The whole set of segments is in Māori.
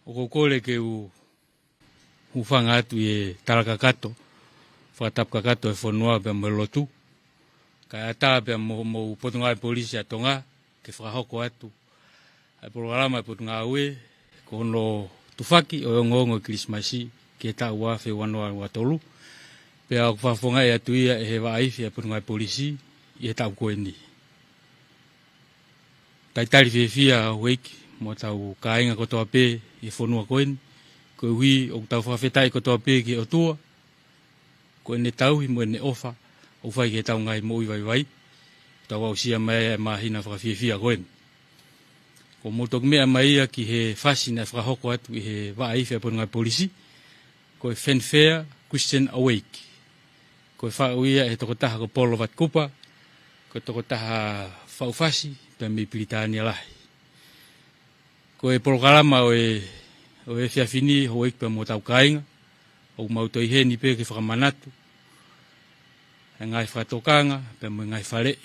O kokole ke u whanga atu e taraka kato. Whakatap kakato e whanua pia mo Latu. Ka ata pia mo Potungaue Polisi a Tonga. Ke whakahoko atu. Ai programa e Potungaue. Ko ono tufaki o ngongo Kilisimasi. Ke ta uafe wanua watolu. Pia o whafonga e atu ia e he Fakafiefia Potungaue Polisi. I ta ukoeni. Fakafiefia weiki. Mo tau kainga kotoa pe i whanua koeni. Ko hui o tau whawhetai kotoa pe ki o tua. Ko ene tauhi mo ene ofa. O whai ke tau ngai mo iwai. Tau au sia mai e mahina Fakafiefia koeni. Ko motok mea mai ki he whasi na whakahoko atu i he Fakafiefia Potungaue Polisi. Ko e Fanfare Christian Awake. Ko e whauia e tokotaha ko polo wat kupa. Ko tokotaha whauwhasi pia me Pilitania lahi. Ko e polokalama o e whiawhini ho eikpa mo tau kainga. O mautoi heni pe ke whakamanatu. E ngai whakatokanga, pia mo ngai wharei.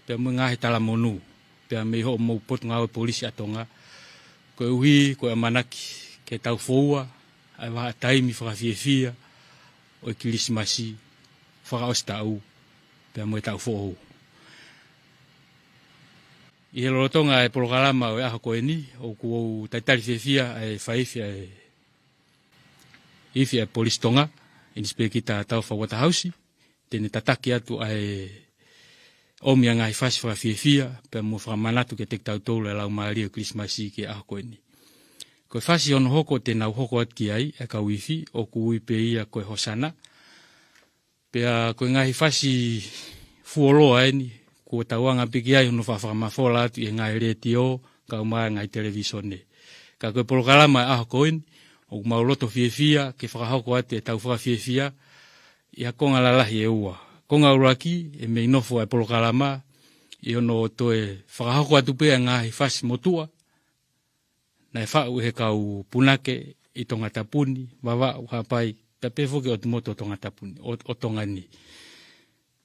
Pia mo ngai talamonu. Pia me ho mo Potungaue Polisi a Tonga. Ko e uhi, ko e manaki. Ke tau whaua. Ai waha taimi Fakafiefia. O e Kilisimasi. Whakaos tau. Pia mo e tau whou. I he lorotonga e polokalama o e aho koe ni. O kuo Fakafiefia e Fakafiefia e Ifia Polisi Tonga. Inispe kita tau whawata hausi. Tene tataki atu ai omi a ngai whasi Fakafiefia. Pea mo whakamanatu ke tek tau tolu e lau maari o Kilisimasi ke aho koe ni. Koe whasi ono hoko tena hoko at ki ai. E ka wifi o kui pe ia koe hosana. Pea koe ngai whasi fuoloa ni. Ko tauanga piki ai hono whawhakamafola atu i ngai retio, ka umai ngai televisione. Ka koe polokalama e aho koen, o mauloto fiefia, ke whakahoko atu e tau Fakafiefia, i hakonga lalahi e ua. Konga uraki, e mei nofo e polokalama, i hono to e whakahoko atu pe ngai whasi motua, na e whau he kau punake i Tongatapuni, wawa uhapai, tapefu ke o tumoto Tongatapuni, o Tongani.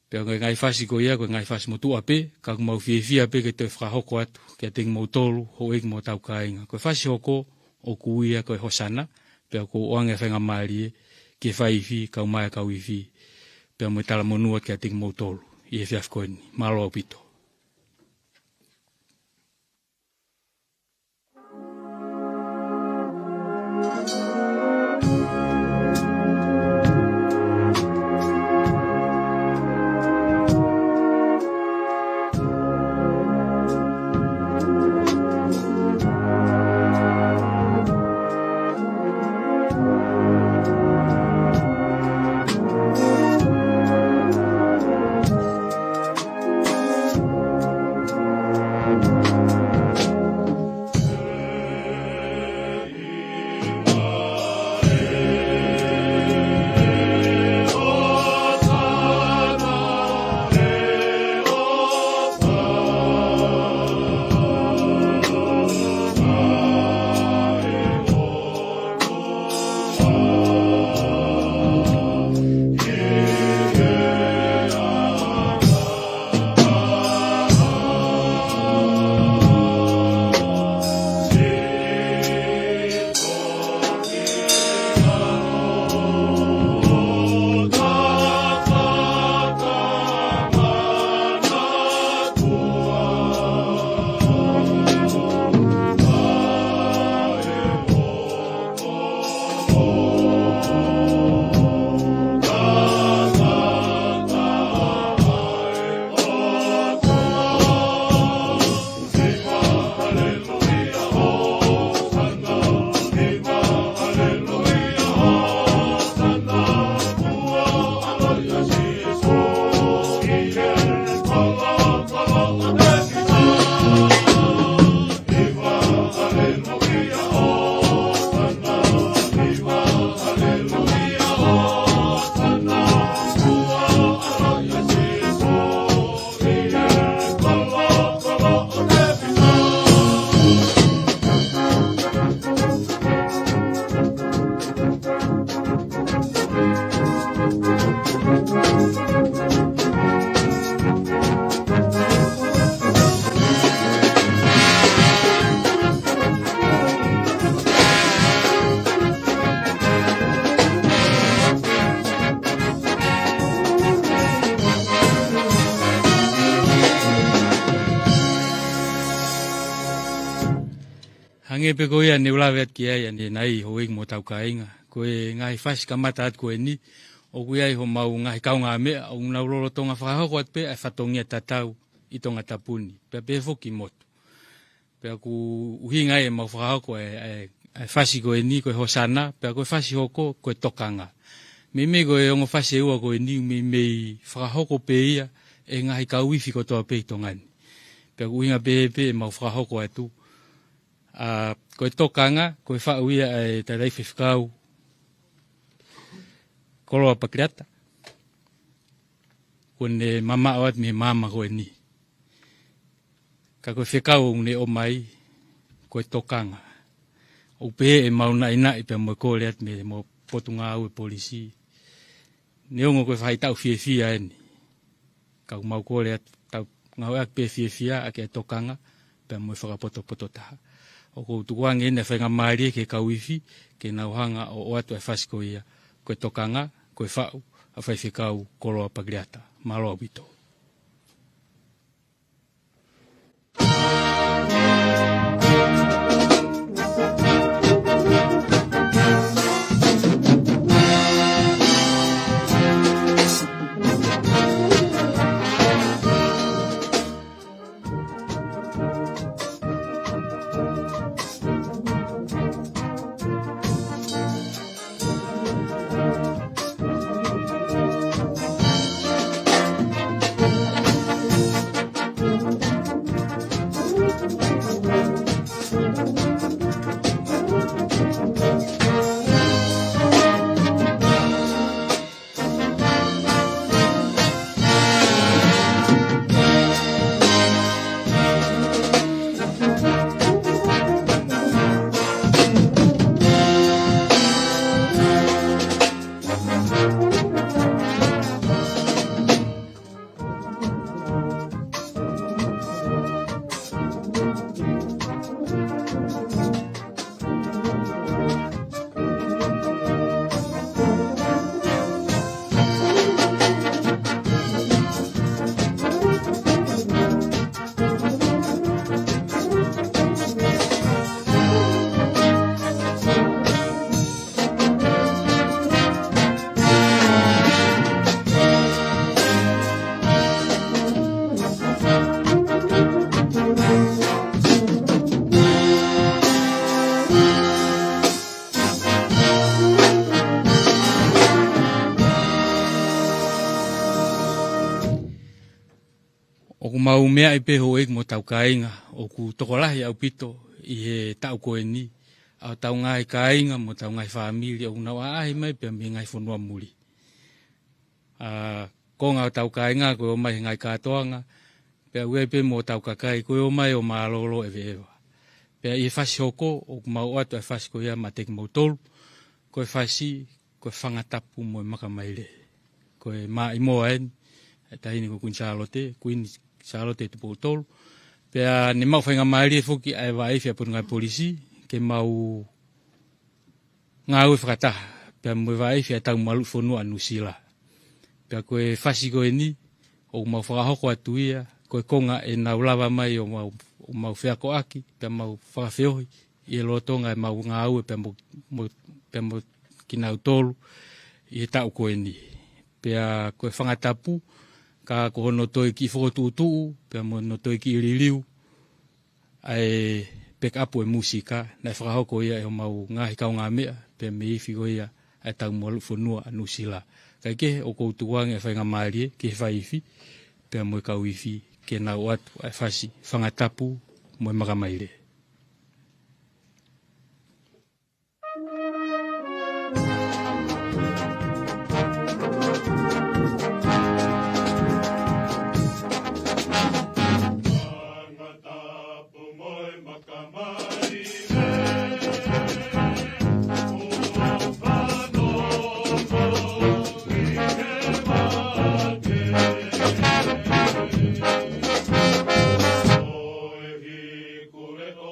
Pea koe ngai whasi ko ia, koe ngai whasi mo tua pe, ka kumau fiefia pe ke te whakahoko atu, ke te mo tolu, ho eki mo tau kainga. Koe whasi hoko, o kuia koe hosana, pea ko oange whenga maari e, ke whaifi, ka umai ka wifi, pea mo tala monua ke te mo tolu, i he whiaf koeni, malo au pito. Nge pe ko ia ne ulavet ki ai ne nai ho ing mo tau kainga. Ko e ngai fasi kamata at ko ni o ku ai ho mau ngai kaunga me o na lolo tonga fa ho at pe fa tongia tatau I Tongatapu ni. Pe foki moto. Pe ku uhinga e mau fa ko e fasi ko ni ko hosana pe ko fasi hoko ko tokanga. Me ko e ngo fasi ua ko ni me fa hoko pe ia e ngai ka wifi ko to pe tongani. Pe ku uhinga pe mau fa hoko atu. Ko tokanga ko fa uia e tarai fiskau kolo pakriata kone mama awat me mama ko ni ka ko fikau ne o mai ko tokanga o pe e mauna ina I pe mo ko let me mo Potungaue Polisi ne ngo ko fai tau fiefia ni ka mau ko let tau ngau ak pe fiefia ak tokanga pe mo fa poto ta o ko tuang ene fa ngamari ke ka wifi ke na hanga o atu e fasko ia ko tokanga ko fa a fa fikau kolo pagriata malo bito mau mea I pe ho ek mo tau kainga o ku tokolahi au pito I he tau koe ni au tau ngai kainga mo tau ngai familia o na ai mai pe me ngai fonua muri ko nga tau kainga ko mai ngai katoanga pe ue pe mo tau kakai ko mai o malolo e veva pe I fasi hoko o mau atu e fasi ko ia matek mo tolu ko fasi ko Tongatapu mo makamaile ko mai mo en tahini ko kunchalote kuin Charlotte te potol pe ne mau fainga mali foki ai vai fia Potungaue Polisi ke mau ngau frata pe mo vai fia tau malu fonu anusila pe ko e fasi ko ni o mau fra hoko atuia ko konga e na ulava mai o mau fia ko aki pe mau fra feo I lotonga mau ngau pe mo kina utolu I tau ko ni pe ko Tongatapu ka ko no toi ki fotu tu pe mo no toi ki liliu ai pick up e musika na fra ko ia e mau ngai ka nga me pe me fi go ia ai tau mo fonua anusila ka ke o ko tuang e fa nga mali ke fa ifi pe mo ka wifi ke na wat ai fasi Tongatapu mo makamaile Kule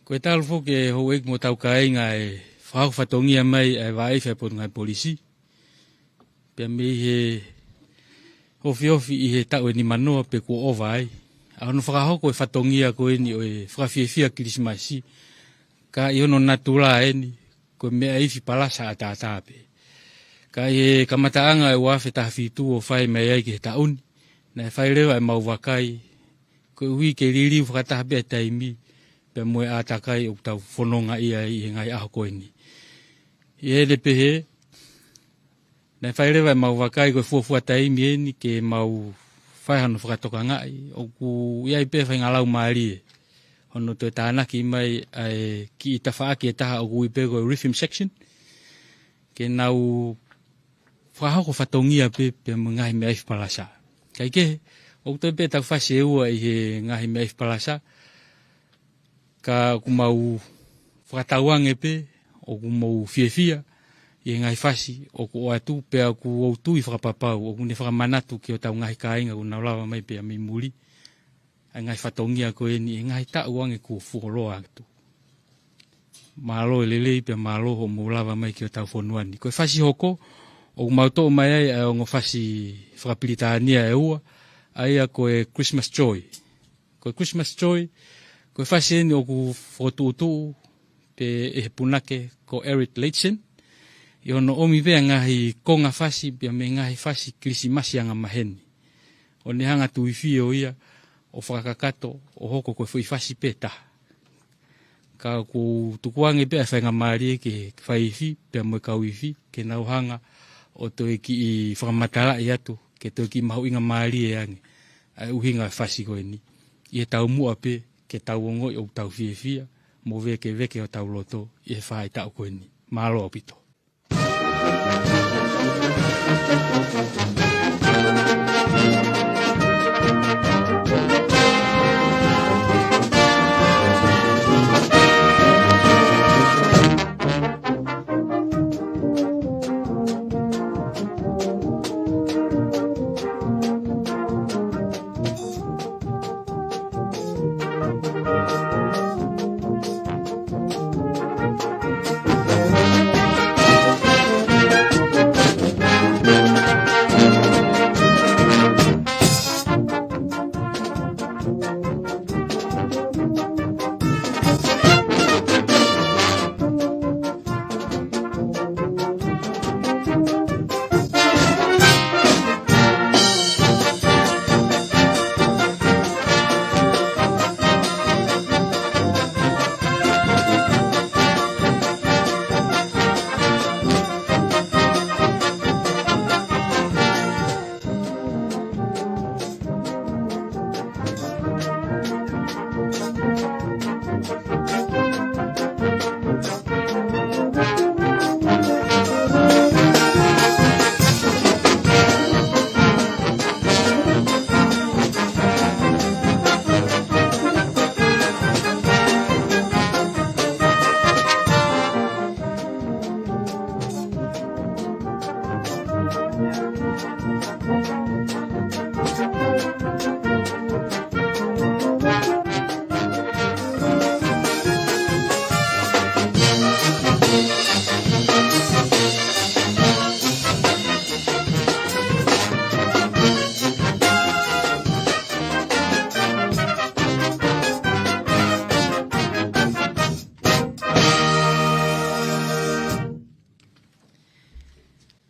Koe tālu fōke e hou ek mo tau kainga e whahau whatongia mai e waewhia Potungaue Polisi. Pea mei he ofi i he tau e ni manoa pe kua owa ai. Ahono whakahoko e whatongia koe ni o e Fakafiefia Kilisimasi. Ka i ono natula e ni, koe mea iwi Palasa a tātāpe. Ka i he kamataanga e wafe tahafitu o whai mai ai ki he tauni. Na e whai rewa e mau wakai. Koe hui ke ririu whakatahape a taimi. Pe moe atakai o tau whanonga ia i ngai aho koe ni. I hele pehe, nei whairewa mau wakai koe fuafua taimi e ni ke mau whaihano whakatoka ngai, o ku iai pehe whainga lau maari e. Hono toi tānaki mai ki i tawhaaki e taha o kui pehe koe rhythm section, ke nau whahako whatongia pe mo ngahi mea iwi Palasa. Kai kehe, o toi pehe tau whasi e ua i he ngahi mea iwi Palasa, ka ku mau whakatauange pe, o ku mau fiefia, i ngai whasi, o ku oatu, pe a ku o tui whakapapau, o ku ne whakamanatu ki o tau ngahi kāinga, o nau lawa mai pe a mi muri, a ngai whatongia ko e ni, e ngai tau ange ku whukoroa atu. Malo e lelei pe malo o mo lawa mai ki o tau whonuani. Ko e whasi hoko, o ku mau tō mai ai, o ngo whasi whakapiritānia e ua, ai a ko e Christmas Joy. Ko e Christmas Joy, ko whasi eni o ku whotuutu pe e he punake ko Eric Leitsen. I ono omi vea ngahi konga whasi pia me ngahi whasi Kilisimasi anga maheni. O ne hanga tuifi o ia o whakakato o hoko koe whui whasi peta. Ka ku tukuange pia whainga maari ke whaifi pia moe kauifi ke nau hanga o toi ki i whakamatala i atu ke toi ki mahu inga maari e ange. Ai uhinga whasi koe ni. I he tau mua pe ke tau ongo i o tau fiefia, mo veke o tau loto, i he whai tau koe ni. Malo o pito.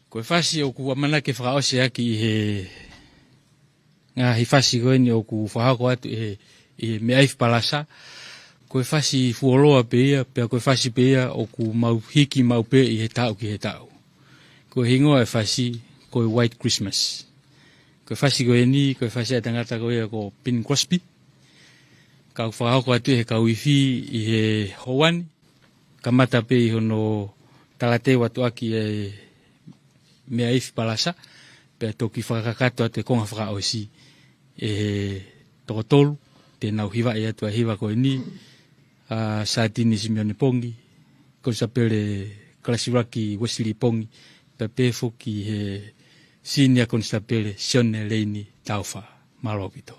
Koe whasi o ku amana ke whakaose aki i he ngā hi whasi koe ni o ku whahako atu i he me aifi Palasa. Koe whasi fuoloa pe ia, pia koe whasi pe ia o ku mau hiki mau pe i he tau ki he tau. Koe hingoa e whasi koe White Christmas. Koe whasi koe ni, koe whasi a tangata koe ia ko Pin Crosby. Kau whahako atu he kau iwi i he Howani. Kamata pe i hono talate watu aki e mea ifi Palasa. Pea toki whakakato atu e konga whakaosi e he tokotolu. Te nau hiwa e atu a hiwa koe ni. Saatini Simeone Pongi. Ko sa pele Klasiraki Wesley Pongi. Pea pefo ki he senior constable Sione Leini Taufa Malopito.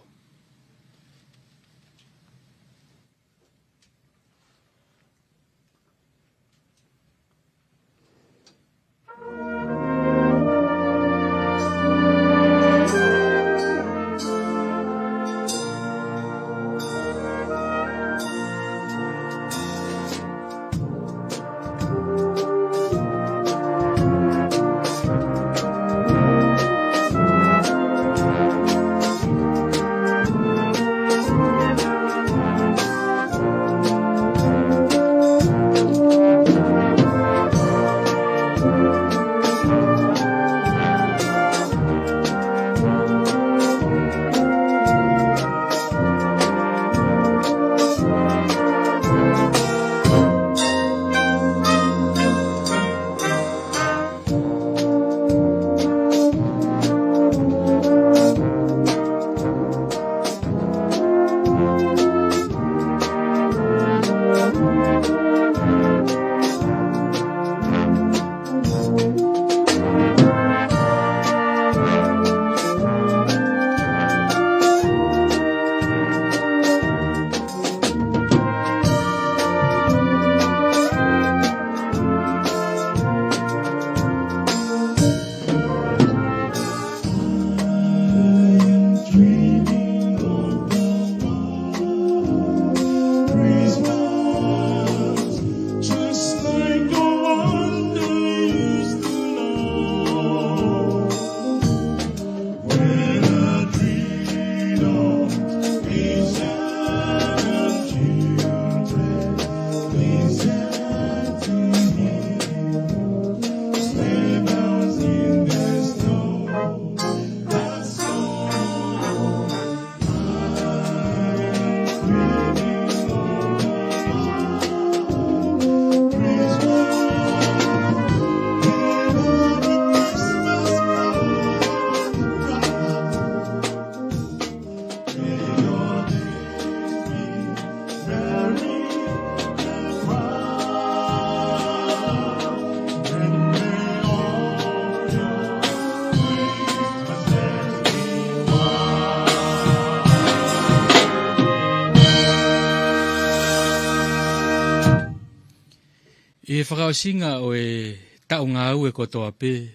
E whakaosinga o e taunga au e kotoa pe,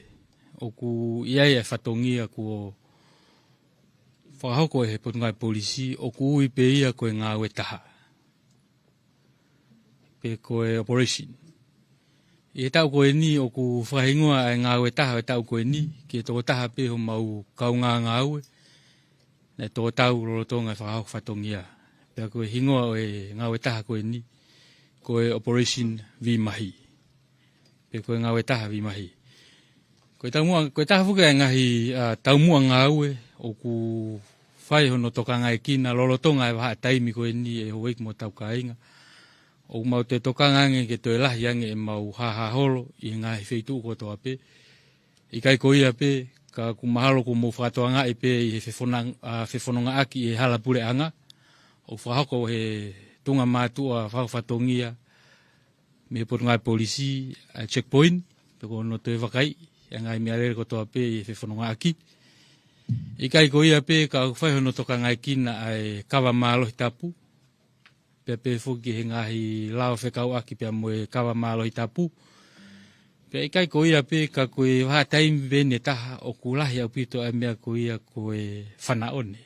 o ku iai e whatongia ku whakahoko e he Potungaue Polisi, o ku ui pe ia ko e ngā ue taha. Pe ko e operation. E tau ko e ni o ku whakahingoa e ngā ue taha e tau ko e ni, ki e toko taha pe ho mau kaunga ngā ue, ne toko tau rorotonga e whakahoko whatongia. Pe ko e hingoa o e ngā ue taha ko e ni, ko e operation vi mahi. Pe ko e ngā taha vi mahi. Ko e taha fuka e ngahi taumua ngā ue o ku whai hono tokanga e kina lolotonga e waha taimi ko e ni e hoik mo tau ka inga. O mau te tokanga ange ke to e lahi ange e mau haha holo i ngahi wheitu ko toa pe. I kai ko ia pe ka ku mahalo ko mo whatoanga e pe i he whewhanonga aki e hala pule anga. O whahoko he tunga mātua whawhatongia me Potungaue Polisi checkpoint, pe ko no te wakai, e ngai mea rere ko toa pe i whewhanonga aki. I kai ko ia pe ka whai hono toka ngai kina ai kawa mālohi tapu, pe pe fuki he ngahi lao whekau aki pe mo e kawa mālohi tapu. Pe i kai ko ia pe ka koe waha taimi bene taha o ku lahi au pito ai mea ko ia koe whanaone.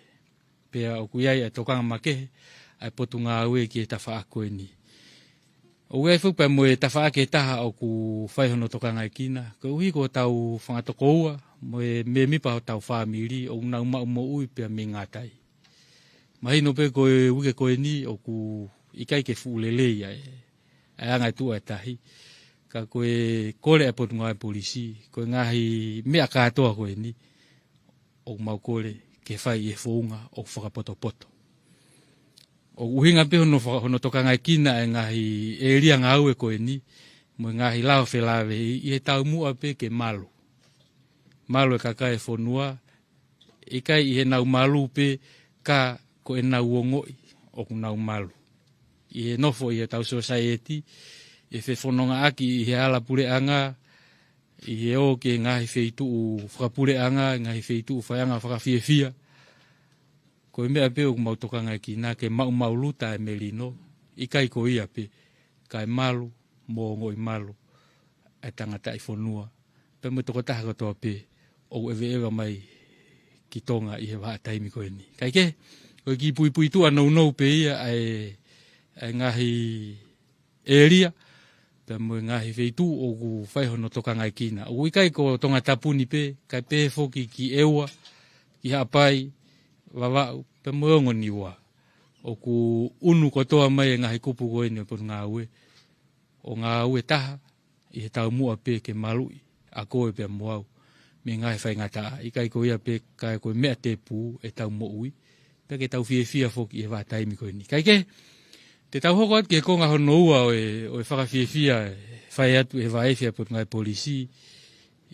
Pe o ku iai e tokanga makehe, ai Potungaue ki e tawha ako e ni. O wei fu pe mo e tawha ke taha o ku whai hono tokanga e kina. Ko uhi ko tau whangatoko ua, mo e me mipa o tau whamiri, o unau mau mo ui pe me ngātai. Mahino pe ko e uke ko e ni o ku ikai ke fuulelei ai. Ai angai tua e tahi. Ka ko e kore e Potungaue Polisi, ko e ngahi mea katoa ko e ni. O mau kore ke whai e whounga o whakapoto-poto. O uhinga pe hono tokanga e kina e ngahi e ria ngau e ko e ni. Mo ngahi lao whelawe i he tau mua pe ke malu. Malu e kaka e whonua. I kai i he nau malu pe ka ko e nau ongoi o ku nau malu. I he nofo i he tau society. I he whanonga aki i he ala pure anga. I he o ke ngahi wheitu u whakapure anga. Ngahi wheitu u whaianga Fakafiefia. Ko e mea pe o mau tokanga ki nā ke mau luta e melino. I kai ko ia pe. Kai malu, mō ngoi malu. E tangata i whonua. Pe mo toko taha katoa pe. O ewe ewa mai ki Tonga i he waa taimi ko e ni. Kai ke? Ko ki pui tua nou pe ia ai ngahi eria. Pe mo ngahi wheitu o ku whaihono tokanga ki nā. O i kai ko Tongatapu ni pe. Kai pe foki ki ewa. Ki hapai. Wawau, pe moongo ni wa. O ku unu kotoa mai ngahi kupu koe ni o Potungaue. O ngāue taha, i he tau mua pe ke malui. A koe pe moau, me ngahi whai ngata. I kai koe ia pe kai koe mea te pū e tau mo ui. Pe ke tau fiefia foki e wā taimi koe ni. Kai ke, te tau hoko at ke konga hono ua o e whakafiefia whai atu e waefia Potungaue Polisi.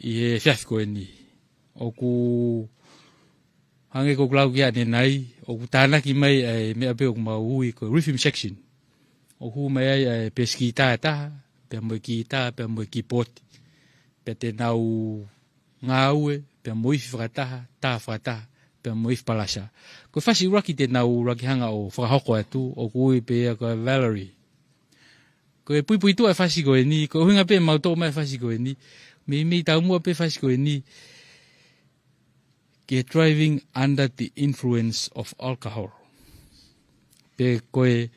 I he whiafi koe ni. O ku hange ko klau kia ne nai, o ku tānaki mai ai mea pe o kuma ui ko rhythm section. O ku mai ai pe skita e taha, pe mo ki taha, pe mo ki poti. Pe te nau ngāue, pe mo ifi whakataha, taha whakataha, pe mo ifi Palasa. Ko whasi uraki te nau uraki hanga o whakahoko atu, o ku ui pe ko Valerie. Ko e pui tu e whasi ko e ni, ko hinga pe mau tō mai whasi ko e ni, me tau mua pe whasi ko e ni, ke driving under the influence of alcohol. Pe koe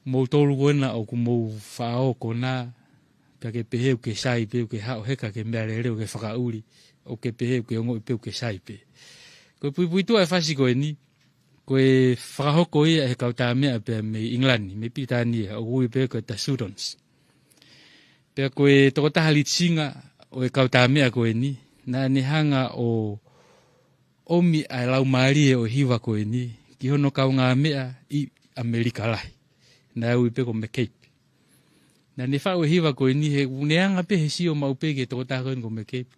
mou tolu koena o ku mou whao kona, pe ke peheu ke sai pe ke hao heka ke mea reo ke whakauri, o ke peheu ke ongo i peu ke sai pe. Koe pui tu e whasi koe ni, koe whakahoko ia he kauta mea pe me Englandi, me Pitania, o kui pe koe ta students. Pe koe tokotaha litsinga o e kauta mea koe ni, na ni hanga o omi ai lau maari o hiwa koe ni, ki hono kau ngā mea i Amerika lahi. Na ui pe ko me Cape. Na ne whao hiwa koe ni, he uneanga pe he si o mau pe ke toko tākoen ko me Cape.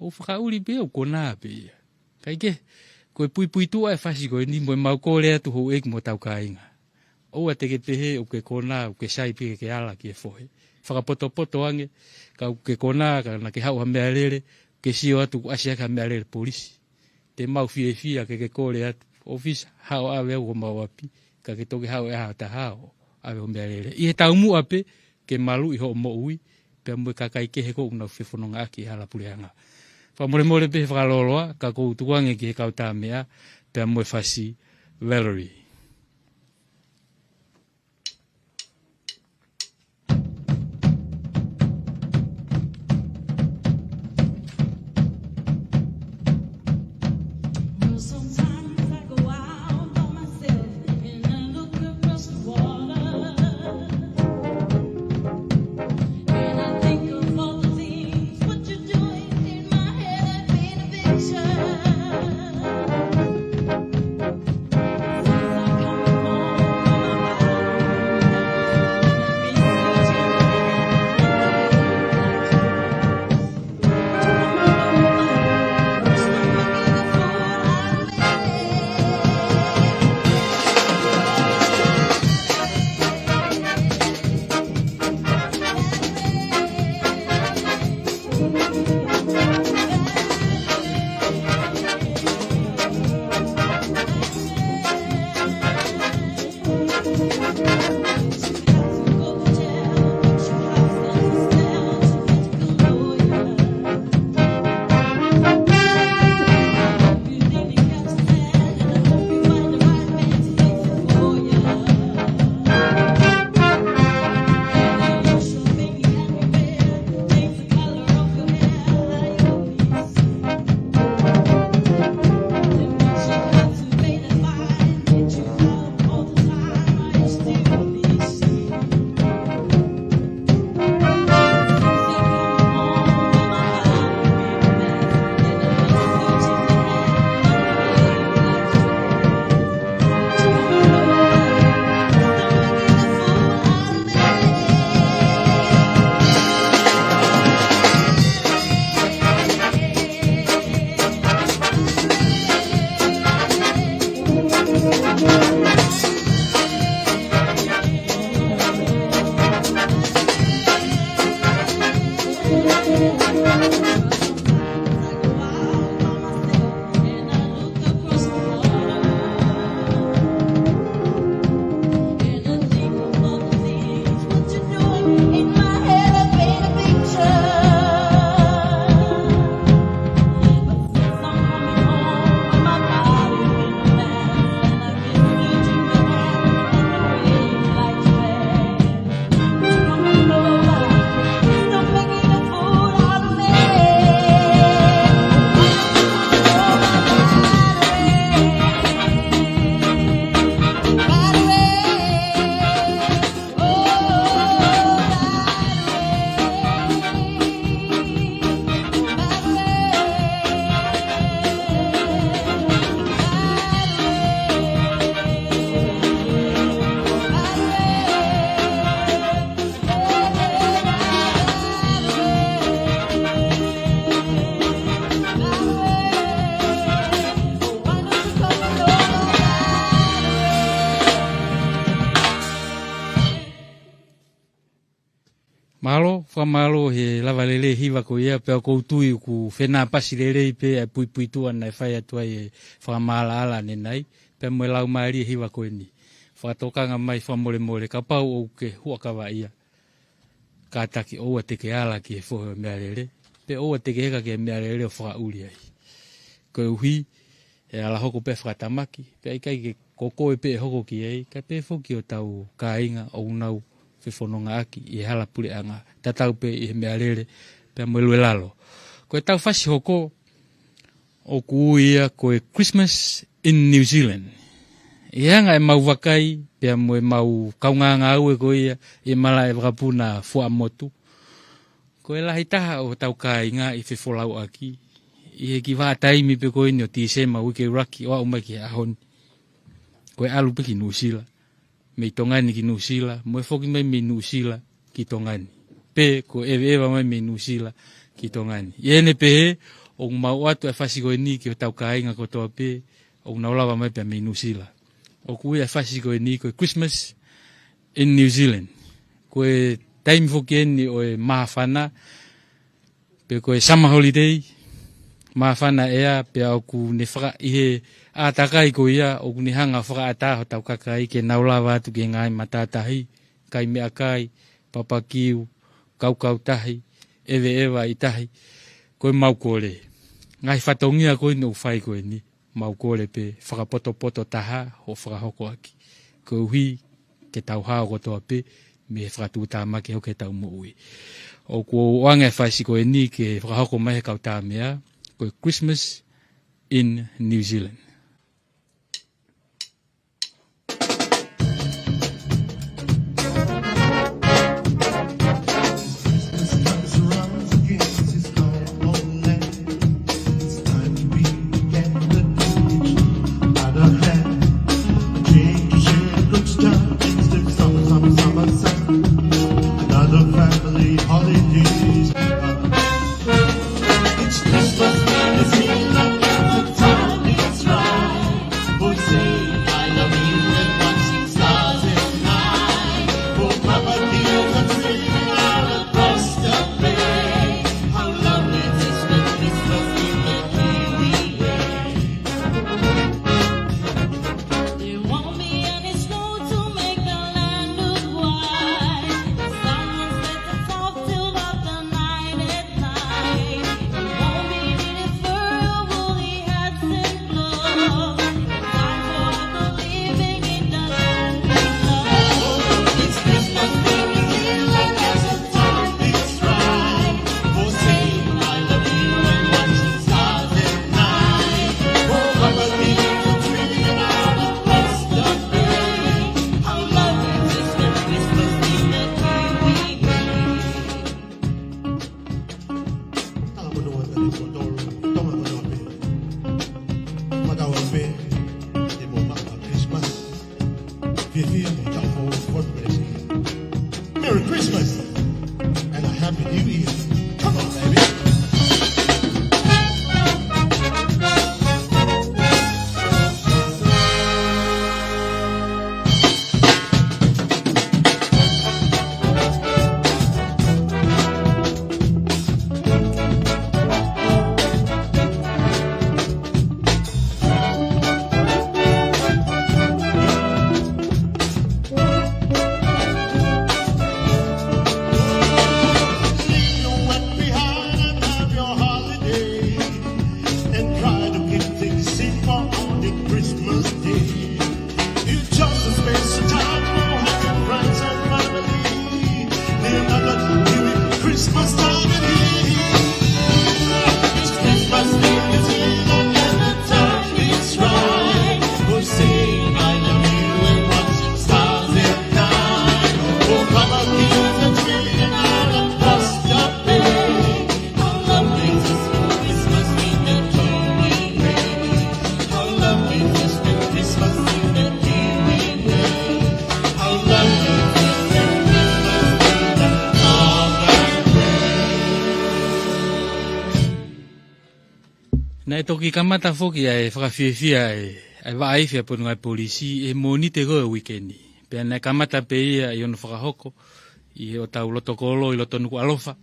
O whakauri pe o kona pe ia. Kai ke, koe pui tua e whasi koe ni, mo mau kōre atu hou eki mo tau kāinga. O a te ke pehe o ke kona, o ke sai pe ke ala ki e fohe. Whakapoto ange, ka ke kona, ka na ke hau ha mea lere, ke si o atu ku asiaka mea lere polisi. Te mau fiefia ke kore atu, office hao awe au o mau api, ka ke toke hao e hao ta hao, awe o mea lere. I he tau mua pe, ke malu i ho mo ui, pe mwe kakai ke he ko unau whewhanonga aki hala pureanga. Whamore pe he whakaloloa, ka kou tuange ki he kauta mea, pe mwe whasi Valerie. whakamalo he lava lele hiwa ko ia pe ko tui ku whena pasi lele pe e pui tua nei whai atua e whakamala ala ne nei pe mo lau maari hiwa ko ni whatokanga mai whamole ka pau o ke huakawa ia ka taki oua te ke ala ki e whohe mea lele pe oua te ke heka ke mea lele o whakauri ai ko uhi e ala hoko pe whakatamaki pe ai kai ke kokoe pe hoko ki ei ka pe whoki o tau ka inga o unau whewhononga aki i hala pule anga tatau pe i mea lele pe mo lue lalo ko e tau whasi hoko o kuia ko e Christmas in New Zealand i hanga e mau wakai pe mo e mau kaunganga au e ko ia i mala e wakapuna fua motu ko e lahi taha o tau ka inga i whewholau aki i he ki wha taimi pe ko ini o tisema wike raki o umai ki ahoni ko e alu pe ki nusila me tongani ki nusila mo e foki mai me nusila ki tongani pe ko eva mai me nusila ki tongani iene pe he o mau atu e fasi ko ni ki o tau kainga ko toa pe o naulawa mai pe me nusila o kui e fasi ko ni ko Christmas in New Zealand ko e taimi foki eni o e mahafana pe ko e summer holiday mahafana ea pe au ku ne whaka ihe a takai ko ia o kuni hanga whaka ata ho tau kakai ke naulawa atu ke ngai matatahi kai mea kai papakiu kau tahi ewa i tahi koe mau kore ngai whatongia koe no whai koe ni mau kore pe whakapoto taha ho whakahoko aki ko hui ke tau hao ko toa pe me whakatūtama ke ho ke tau mo ui o ko oange whaisi koe ni ke whakahoko mai he kau tāmea koe Christmas in New Zealand. Merry Christmas and a Happy New Year. Come on, baby. Na toki kamata foki ai Fakafiefia ai Fakafiefia Potungaue Polisi e moni te go weekendi. Pe na kamata pe ia i ono whakahoko I o tau loto kolo I loto nuku alofa.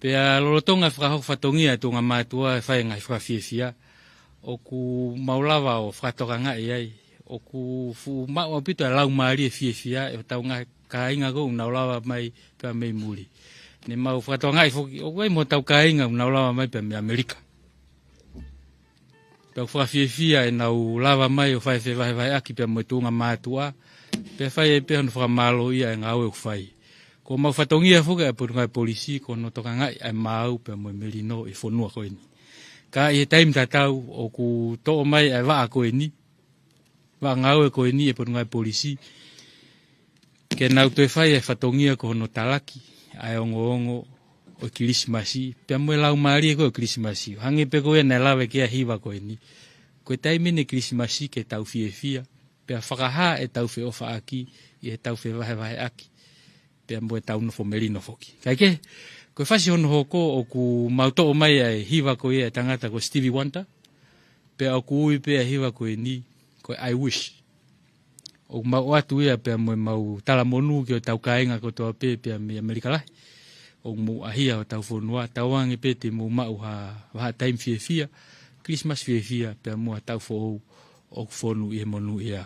Pea lolotonga whakahofatongia tunga mātua whai ngai whakafiefia. O ku maulawa o whakatoka ngai ai. O ku fu mau apito lau maari e fiefia e tau ngai kainga ko unaulawa mai pea mei muri. Ne mau whakatoka ngai foki o kai mo tau kainga unaulawa mai pea me Amerika. Pea whakafiefia e nau lava mai o whai whai aki pea mo tunga mātua. Pea whai e pea honu whakamalo ia e ngau e whai. Ko mau whatongia fuka e Potungaue polisi ko no toka ngai ai mau pe mo merino e fonua ko ni. Ka I time tatau o ku to mai ai wa ko ni. Wa ngau e ko ni e Potungaue polisi. Ke nau te whai e whatongia ko no talaki ai ongo o Kilisimasi. Pe mo lau mari ko Kilisimasi. Hange pe ko e na lawe ke hiwa ko ni. Ko time ni Kilisimasi ke tau fiefia. Pe whakaha e tau fe ofa aki I e tau fe wahe aki. Pea mboe tau no fo merino foki. Kai ke, koe whasi hono hoko o ku mauto o mai ai hiwa koe e tangata ko Stevie Wonder. Pea o ku ui pea hiwa koe ni, koe I wish. O mau atu ia pea moe mau tala monu ki o tau kainga ko toa pea me Amerika lahi. O mu ahia o tau whonua, tau wangi pe te mu mau ha time fiefia, Christmas fiefia pea mua tau who o whonu I monu ia.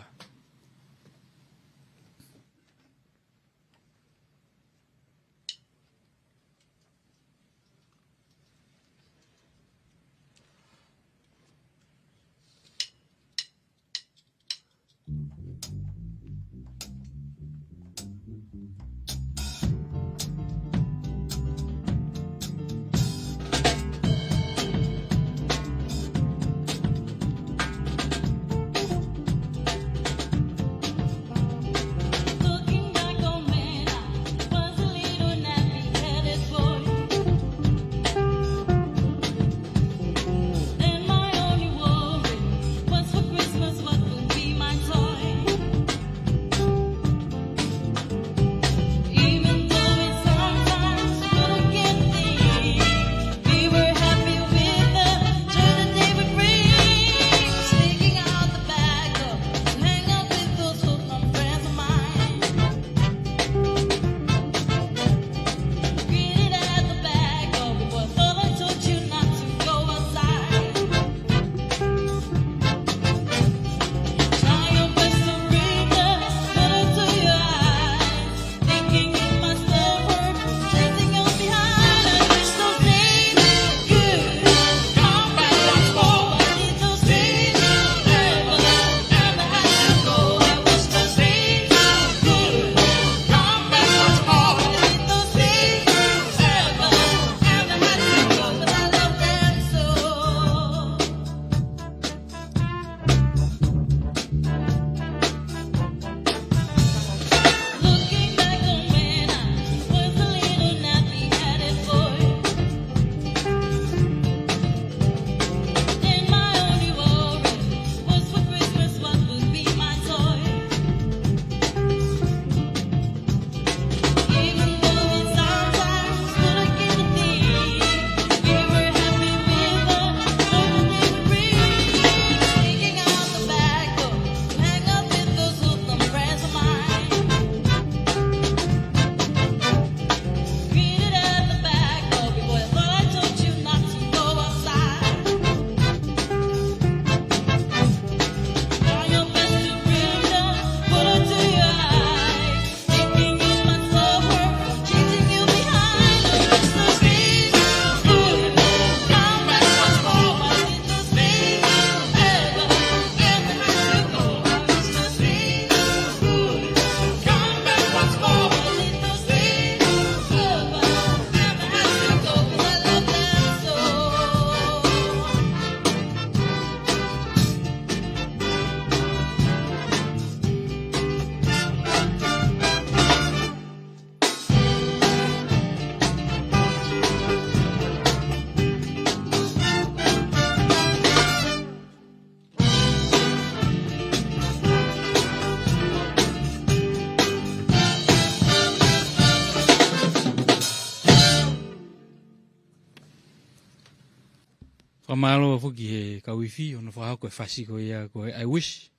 Whamalo fuki he kauifi, ono whahako e whasi ko ia ko I wish,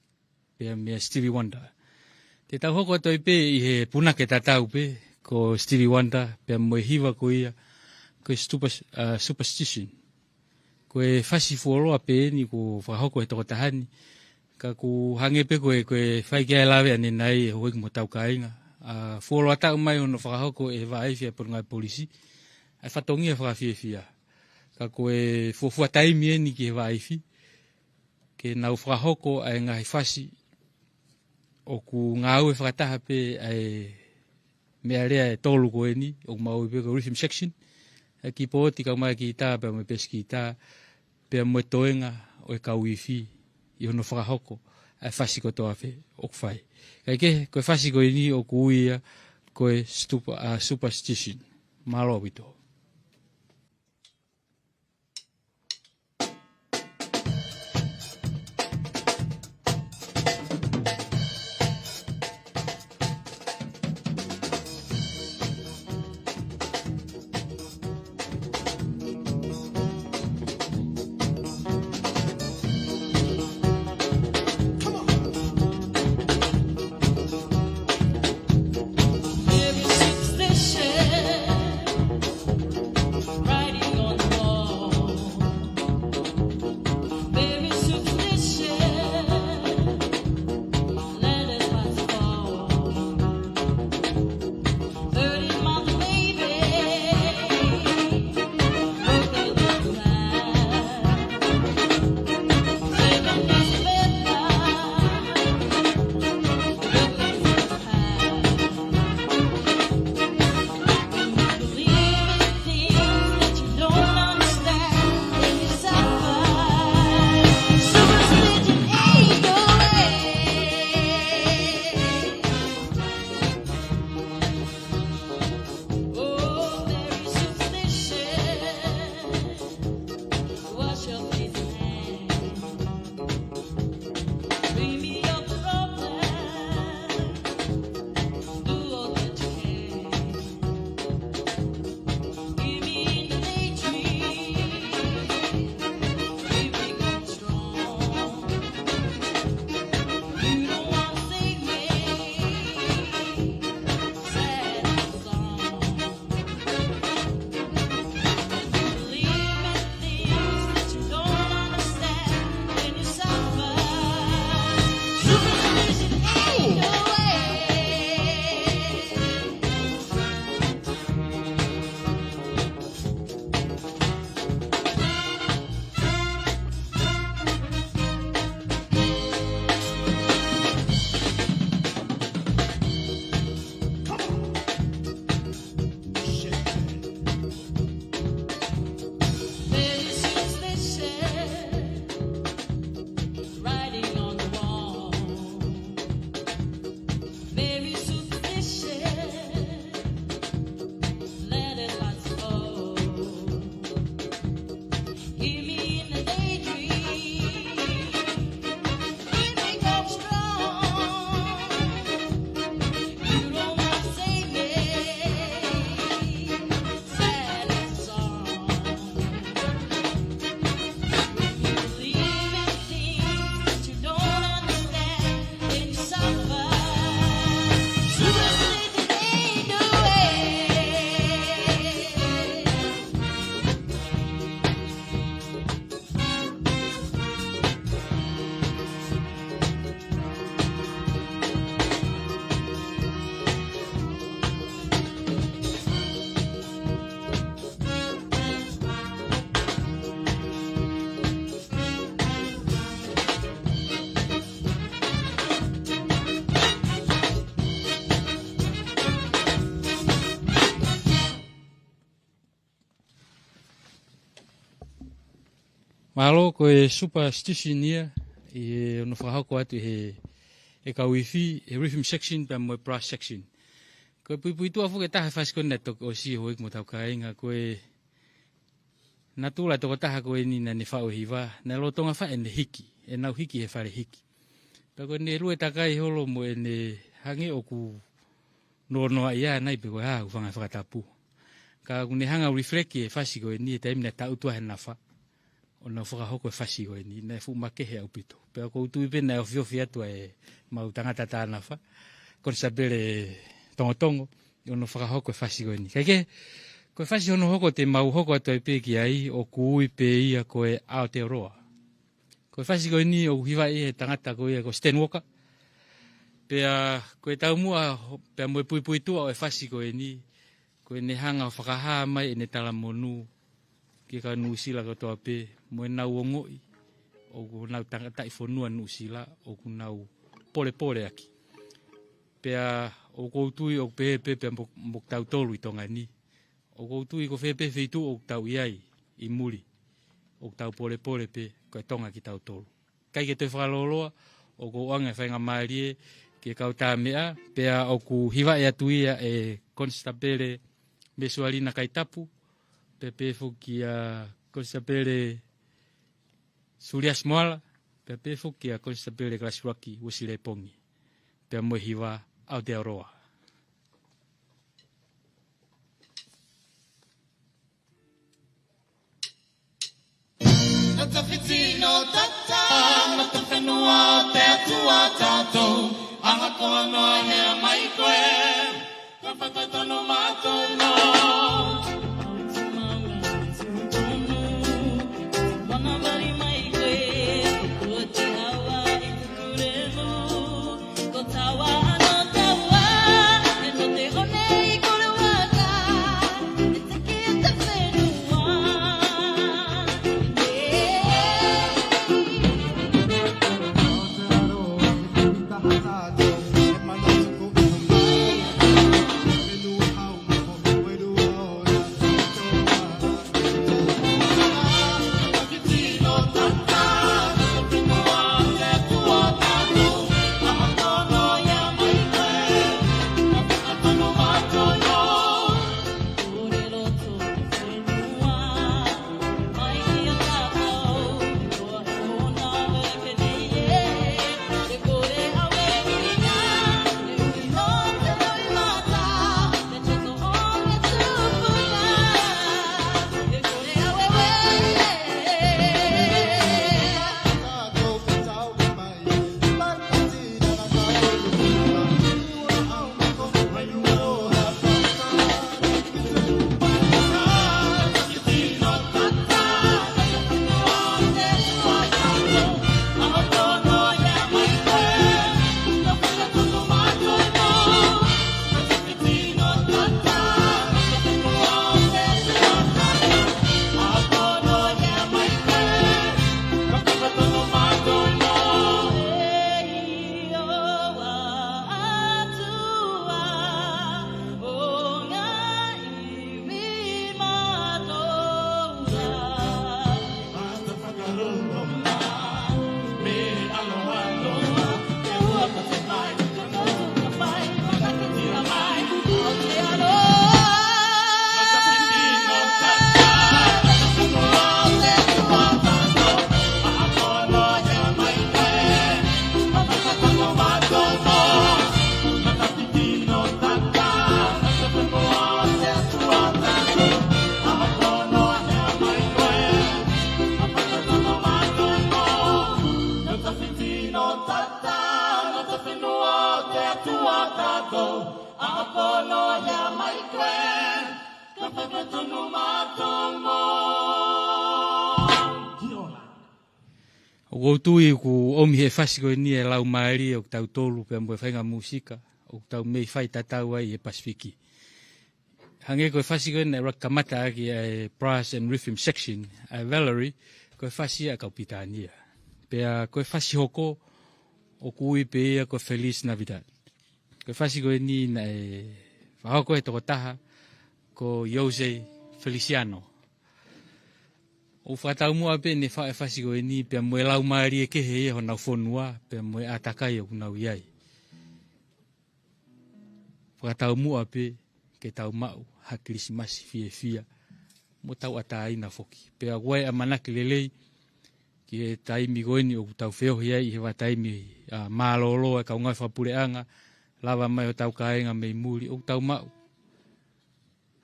pia mea Stevie Wonder. Te tau hoko toi pe I he punake tatau pe, ko Stevie Wonder, pe moe hiwa ko ia, ko superstition. Ko e whasi fuoroa pe ni ko whahoko e tokotahani, ka ku hange pe ko e whai kia lawe ane nai e hoiki mo tau kainga. Fuoroa tau mai ono whahoko e Fakafiefia Potungaue Polisi, ai whatongia Fakafiefia. Ka ko e fuafua taimi e ni ki he Fakafiefia, ke nau whahoko ai ngahi whasi, o ku ngāu e whakataha pe ai mea rea e tolu ko e ni, o ku mau pe ko rhythm section, ki pōti ka mai ki tā, pe mo pesi ki tā, pe mo toenga o e kauifi, i hono whakahoko, ai whasi ko toa whe, o ku whai. Kai ke, koe whasi ko e ni o ku uia, koe superstition, malo wito. Malo ko e superstition ia, e ono whahako atu he kauifi, he rhythm section, pa mo brass section. Ko pui tua fuke taha whasko netok o si hoik mo tau kainga, ko e natula toko taha ko e nina ne whao hiwa, na lo tonga wha e ne hiki, e nau hiki he whare hiki. Pa ko ne rue takai holo mo e ne hange o ku noa ia nai pe ko haa ufanga whakatapu. Ka kune hanga reflect e whasi ko e ni e taimina tautua he na wha. O na whakahoko e whasi koe ni, na whumake he au pito. Pea kou tui pena e whiofi atua e mau tangata tāna wha. Kone sa bere tongotongo, ono whakahoko e whasi koe ni. Kake, koe whasi ono hoko te mau hoko ato e pēki ai, o kui pē ia koe Aotearoa. Koe whasi koe ni, o hiwa he tangata koe ia ko Stenwalker. Pea koe tau mua, pea moe pui tua o e whasi koe ni, koe ne hanga o whakahaa mai e ne tala monu, ki ka nuusila ko toa pē, moe nau o ngoi, o ku nau tangata i whanua nuusila, o ku nau pole aki. Pea o koutui o pēpē pea mok tau tolu i tonga ni. O koutui ko whepē whitu o tau iai i muri, o tau pole pē, koe tonga ki tau tolu. Kai ke te whakaloloa, o ko anga whainga maarie, ke kau tā mea, pea o ku hiwa e atuia e Constable Mesualina Kaitapu, pepe fuki a Constable Sulias Moala, pepe fuki a Constable Graswaki Usile Pongi, pea moe hiwa Aotearoa. Nata fitino tata, nata whenua te atua tātou, anga koa noa hea mai koe, ka whakatono mātono. Wanawari mai koe, kua te hawa i te kuremu, ko tawa ano tawa, e no te hone i kore waka, e te ki e te whenua. O tui ku omi he whasi koe ni e lau maari o tau tolu pia mwe whainga musika o tau mei whai tatau ai e Pasifiki. Hange koe whasi koe na rakamata aki e brass and rhythm section a Valerie koe whasi a kaupitania. Pia koe whasi hoko o kui pe ia koe Feliz Navidad. Koe whasi koe ni na e whahoko e toko taha ko Jose Feliciano. O whatau mua pe ne whae whasi koe ni pia mwe lau maari e kehe e honau whonua pia mwe atakai o kunau iai. Whatau mua pe ke tau mau ha Kilisimasi Fakafiefia mo tau ataina foki. Pia wae a manaki lelei ki e taimi goeni o tau wheo iai i hewa taimi maalolo e kaungai whapureanga lava mai o tau kaenga mei muri o tau mau.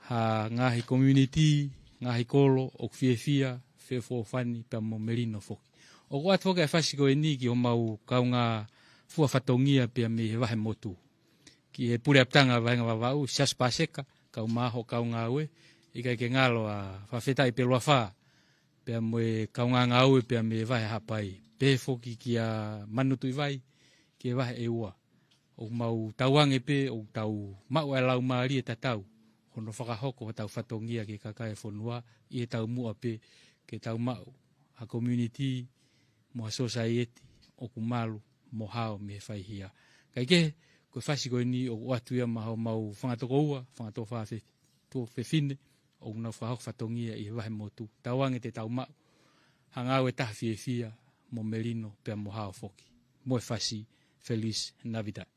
Ha ngahi community, ngahi kolo o Fiefia fefo fani pa mo merino foki. O kwa foka e whasi koe ni ki o mau kaunga fua whatongia pia me he wahe motu. ki he pule aptanga vaenga vavau, sias paseka, kau maho kau ngaue, ika ke ngalo a whawheta i pelua wha, pia moe kau ngaue pia me vahe hapai, pe foki ki a manutu i vai, ki vahe e ua. O mau tauange pe, o tau mau e lau maari e tatau, hono whakahoko tau whatongia ki kakai whonua, i e tau mua pe, ke tau mau, a community, mo a society, o kumalu, mo hao me whaihia. Kai ke, koe whasi koe ni o atuia maho mau whangatoko ua, whangatoko whawhi, tō whewhine, o nau whahok whatongia i wahe motu. Tauange te tau mau, hangau e Fakafiefia, mo merino, pia mo hao foki. Moe whasi, Feliz Navidad.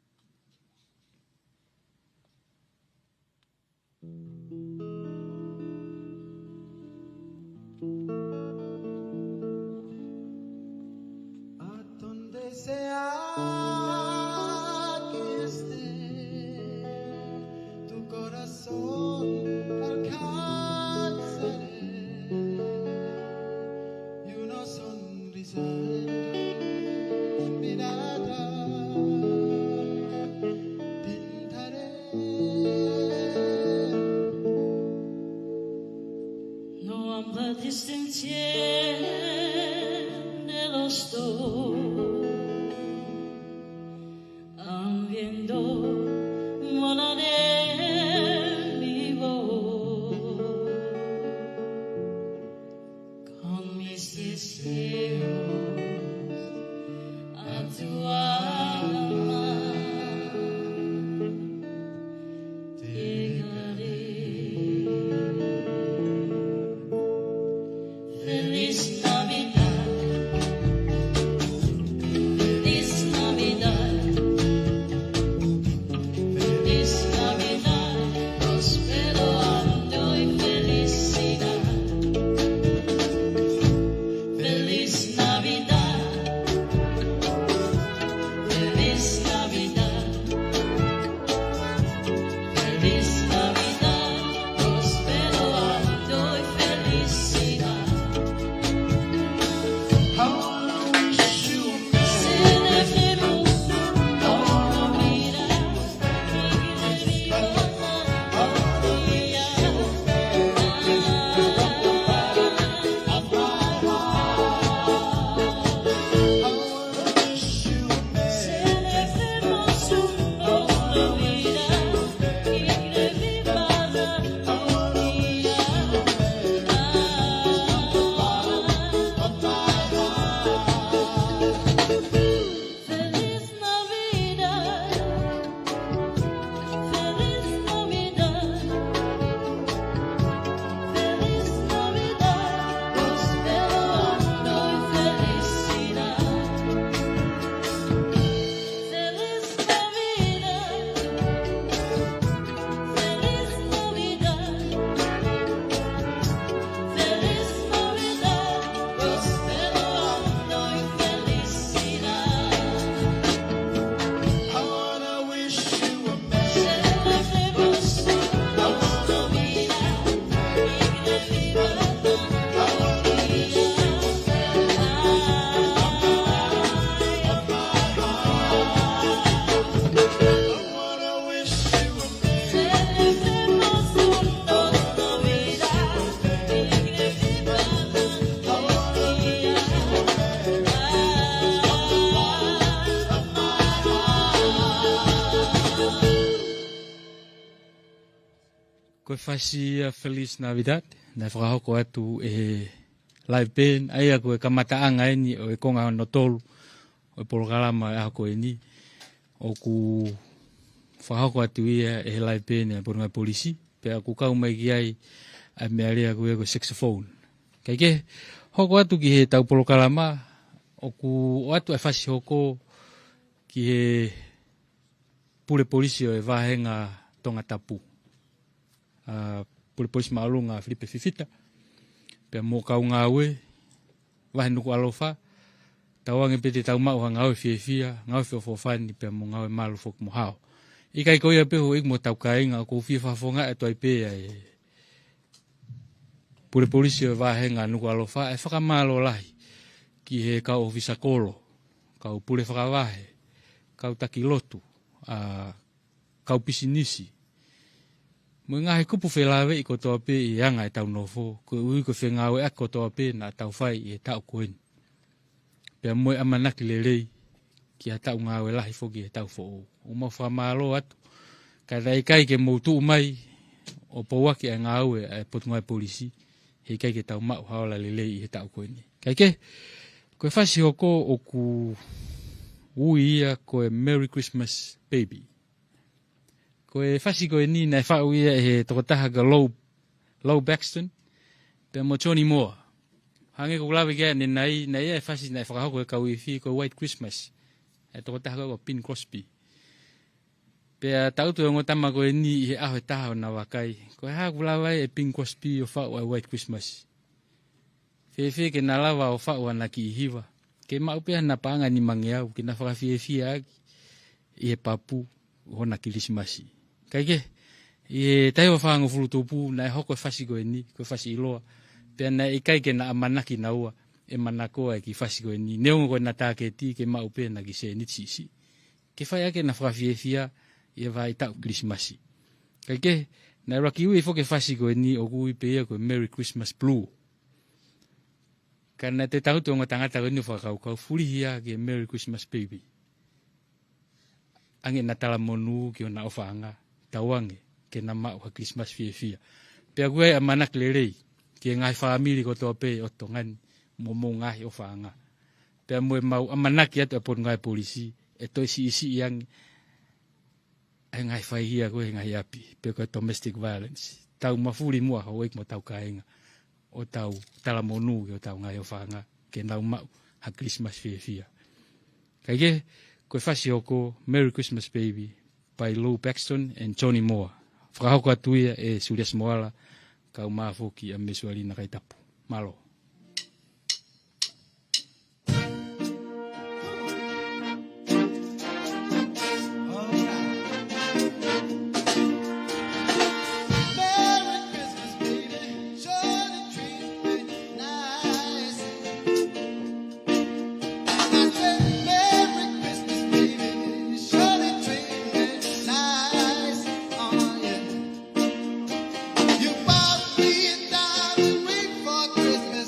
A donde sea que esté, tu corazón alcanzaré y una sonrisa en mi mirada pintaré. No habrá distancia de los dos, viendo volaré mi voz con mis deseos a tu alma llegaré. Feliz Navidad, feliz Navidad, feliz Navidad, prospero año y felicidad. Feliz Navidad, feliz Navidad, feliz Navidad, prospero año y felicidad. How I wish you a merry Celebremos nuestra vida y que viva la alegría. Celebremos nuestra vida y que viva la alegría. Feliz Navidad, feliz Navidad, feliz Navidad, prospero año y felicidad. Feliz Navidad, feliz Navidad, feliz Navidad, prospero año y felicidad. How I wish you a merry Celebremos nuestra vida y que viva la How I wish you a merry Celebremos nuestra vida y que viva la Koe whasi a Feliz Navidad, na whakahoko atu e live band, ai a koe kamataanga eni o e konga no tolu, o e polokalama e hako e ni, o ku whakahoko atu ia e live band e Potungaue Polisi, pe a ku kau mai ki ai a mea rea koe ko saxophone. Kai ke, hoko atu ki he tau polokalama, o ku o atu e whasi hoko ki he pule polisi o e vahenga Tongatapu. Polisi maalunga flipe fifita, pe mo kau ngaue, wahe nuku alofa, tawange pete tau mau ha ngaue fiefia, ngaue fiofofani, pe mo ngaue malu fok mo hao. Ika iko ia peho ik mo tau kainga, ko fiafafonga e toi pea e polisi o vahenga nuku alofa, e whakamalo lahi, ki he kau ofisa kolo, kau pule whakavahe, kau taki lotu, kaupisi nisi. Mo ngahi kupu whelawe I kotoa pe I anga e tau nofo. Ko ui ko whengawe a kotoa pe na tau whai I tau koen. Pea moe amanaki le rei ki a tau ngawe lahi foki e tau fo. O mau whamalo atu. Ka rei kai ke moutu mai o powaki a ngawe a Potungaue Polisi. Hei kai ke tau mau haola le lei I tau koen. Kai ke, koe whasi hoko o ku ui ia koe Merry Christmas Baby. Koe whasi koe ni nai whau ia he tokotaha ka Low Baxton. Pea mo Johnny Moore. Hange ko lawe kia ne nai e whasi nai whakahoko e kauifi koe White Christmas. E tokotaha koe Pin Crosby. Pea tautu e ngotama koe ni he aho e taha o na wakai. Koe haa kulawa e Pin Crosby o whau a White Christmas. Fefe ke na lawa o whau ana ki hiwa. Ke maupea na paanga ni mangeau. Ke na Fakafiefia aki. I he papu hona Kilisimasi. Kaike, I tahi wa whaanga fulutupu na e hoko e whasi koe ni. Koe whasi iloa. Pea na e kaike na amanaki na ua. E manakoa e ki whasi koe ni. Neongo koe na tāketi ke maupea na ki se nitsisi. Ke whai ake na Fakafiefia I vai tau Kilisimasi. Kaike, na raki ui foke whasi koe ni o kui pea koe Merry Christmas Blue. Kana te tautu o ngatangata koe ni whakaukau furihia ke Merry Christmas Baby. Ange na tala monu ki o na ofanga, tawange, ke na mau ha Christmas fia. Pea koe a manak le rei, ke ngai whaamiri ko toa pe o tongani, mo ngai ofanga. Pea moe mau a manaki atu a Potungaue Polisi, e toi si isi iang, e ngai whaihia koe ngai api, pea koe domestic violence. Tau mafuri mua hauek mo tau kaenga, o tau tala monu ki o tau ngai ofanga, ke nau mau ha Christmas fia. Kaike, koe whasi hoko Merry Christmas Baby by Low Baxton and Johnny Moore. Whakahoko atuia e Surias Moala kau maafoki a mesuali na Tongatapu. Malo. You bought me a diamond ring for Christmas.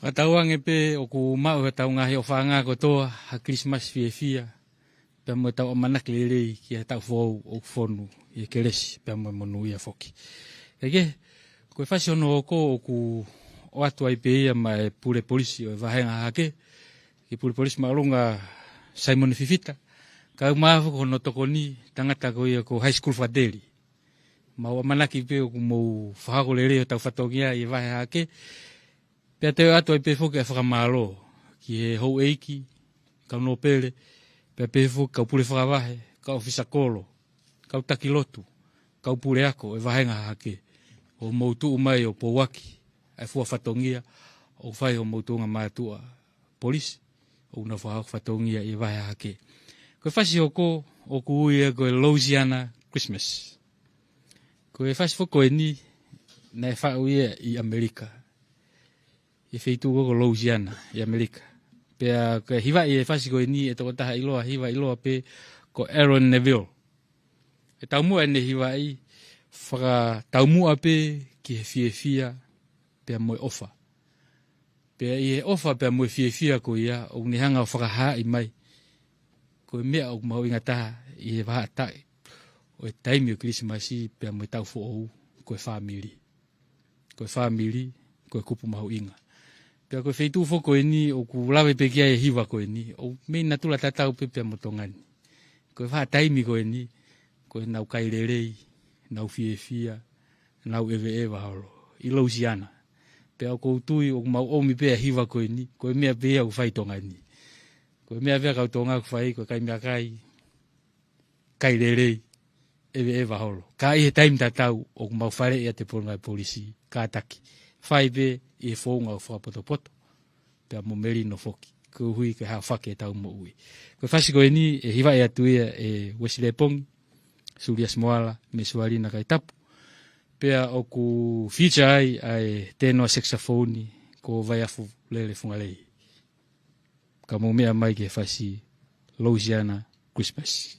Whatauange pe o ku mau hatau ngahi o whaanga kotoa ha Kilisimasi fiefia. Pea mo tau amanaki lelei ki hatau fōu o whonu i keresi pea mo monu ia foki. Eke, koe whasi ono oko o ku o atu ai pe ia mai pule polisi o vahenga hake. Ki pule polisi maulunga Simon Fifita. Kau maafu kono toko ni tangata ko ia ko high school whadeli. Mau amanaki pe o ku mou whahako lelei o tau whatongia i vahe hake. Pea teo atu ai pe foki a whakamalo. Ki he hou eiki, kau no pele. Pea pe foki kau pule whakavahe, kau ofisa kolo, kau takilotu, kau pule ako e vahenga hake. O moutu umai o pouaki, ai fua whatongia, o whai o moutu nga mātua polisi, o una whahako whatongia i vahe hake. Koe whasi oko, o ku uia koe Louisiana Christmas. Koe whasi foko e ni, na e whau ia i Amerika. E wheitu koko Louisiana i Amerika. Pea koe hiwa i e whasi koe ni e toko taha iloa, hiwa iloa pe ko Aaron Neville. E taumua ene hiwa i, whaka taumua pe ki he fiefia pea moe ofa. Pea i he ofa pea moe fiefia ko ia, o ni hanga o whakaha i mai. Koe mea o maho inga taha i he waha tae. O e taimi o Kilisimasi pea moe tau fo ou koe whamiri. Koe whamiri, koe kupu maho inga. Pea koe wheitu foko e ni o ku lawe pe kia e hiwa koe ni. O mei natula tatau pe pea motongani. Koe wha taimi koe ni. Koe nau kairerei, nau fiefia, nau ewe ewa holo. I Louisiana. Pea o koutui o mau omi pe e hiwa koe ni. Koe mea pe au whai tongani. Koe mea pe kau tonga ku whai koe kai mea kai. Kairerei, ewe ewa holo. Ka i he taimi tatau o mau whare ia te Potungaue polisi. Ka taki. Whai pe i e whonga o whakapoto. Pea mo meri no foki. Ko hui ke hao whake e tau mo ui. Koe whasi koe ni e hiwa e atu ia e Wesley Pongi. Sulias Moala, me Suarina Tongatapu. Pea o ku feature ai tenoa saxophone ko vai afu lele fungalei. Ka mo mea mai ke whasi Louisiana Christmas.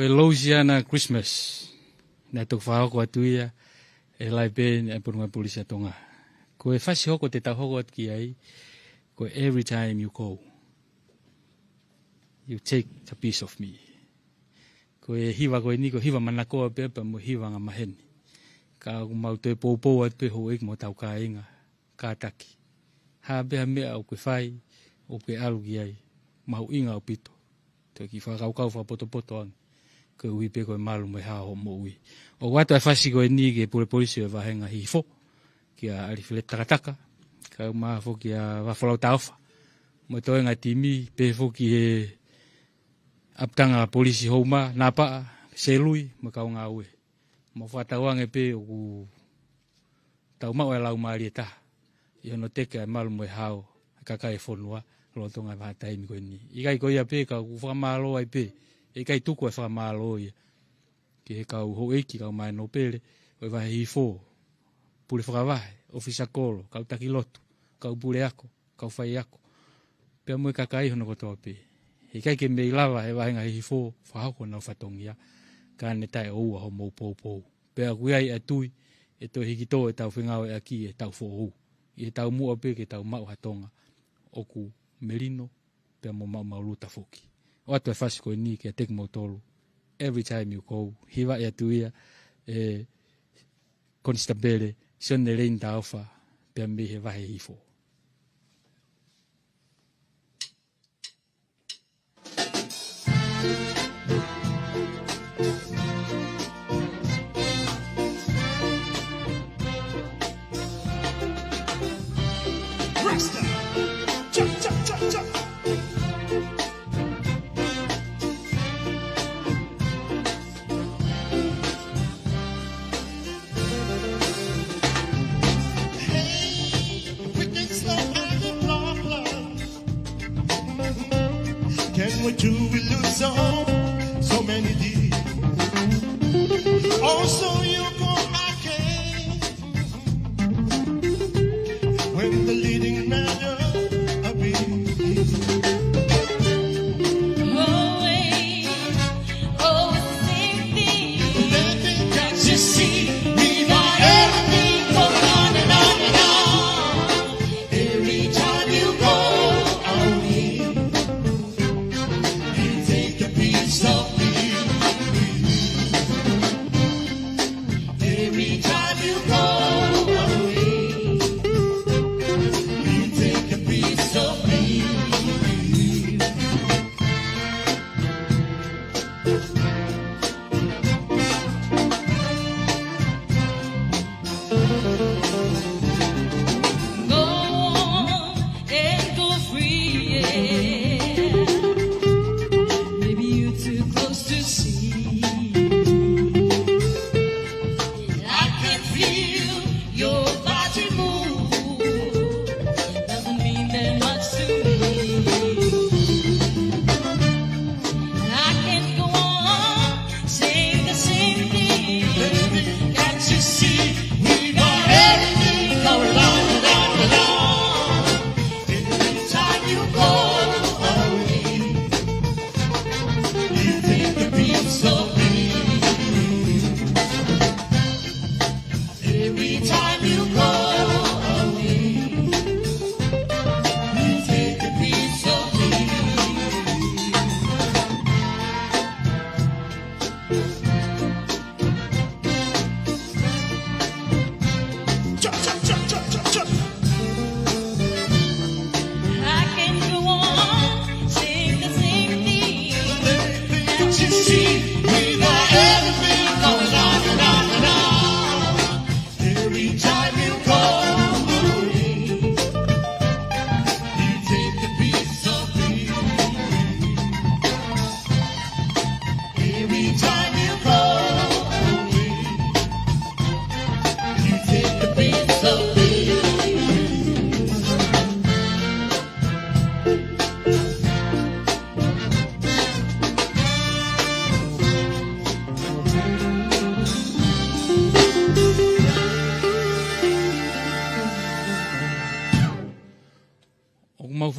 Louisiana Christmas. Na tok whahoko atu ia e lai pe e Potungaue polisi a Tonga. Ko e whasi hoko te tau hoko atu ki ai. Ko every time you go, you take a piece of me. Koe hiwa koe ni, ko hiwa manakoa pe pa mo hiwa ngā maheni. Ka mau te pōpō at pe ho ek mo tau ka inga, ka taki. Ha beha mea o koe whai, o koe alugi ai, mahu inga o pito. Te ki whakaukau whapoto ang, koe ui pe koe malu mai hao mo ui. O watu ai whasi koe ni ke polisi o wahenga hifo, kia arifile takataka, ka maa fo kia wafolau taufa. Mo toi ngā timi, pe fo ki he aptanga polisi houma, napa, selui, makau ngā ue. Mo whatawange pe o ku tau mau e lau maari e taha. I hono teke ai malu mo e hao, kakai e whonua, loto ngai waha taimi koe ni. Ikai koe ia pe, kau whakamalo ai pe, ikai tuku e whakamalo ia. Ki he kau ho eiki, kau mai no pere, oi wahe hifo, pule whakawahe, ofisa kolo, kau taki lotu, kau pule ako, kau whai ako. Pea mo e kakai hono kotoa pe. Ikai ke mei lava he wahenga hifo, whahako nau whatongia, kane tae oua ho mou pou. Pea kuiai atui, e toi hikito e tau whengao e aki e tau whohou. I he tau mua pe ke tau mau hatonga, oku merino, pea mo mau luta foki. O atu e whasi koe ni ke tek mo tolu. Every time you go, hiwa e atuia, constabele, sone rein tauwha, pea me he wahe hifo. Rasta. Chop, chop, chop, chop. Hey, wicked slow and blah. Can we do we lose so many deeds? Also you go back when the leading man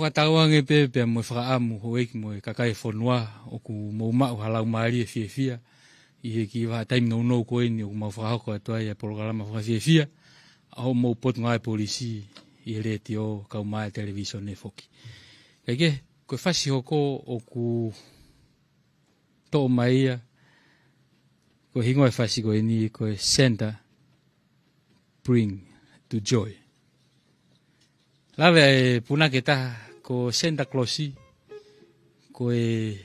Whakatawange pe mo whakaamu ho eiki mo e kakai whonua o ku mau mau halau maari e fiefia i he ki waha taimi no koe ni o ku mau whakahoko atua i a polokalama Fakafiefia a ho mau Potungaue Polisi i he reti o kau mai television e foki. Kaike, koe whasi hoko o ku tō maia Ko hingo e whasi ko ni ko e Santa bring to joy. Lawe e punake taha ko Santa Clausi ko e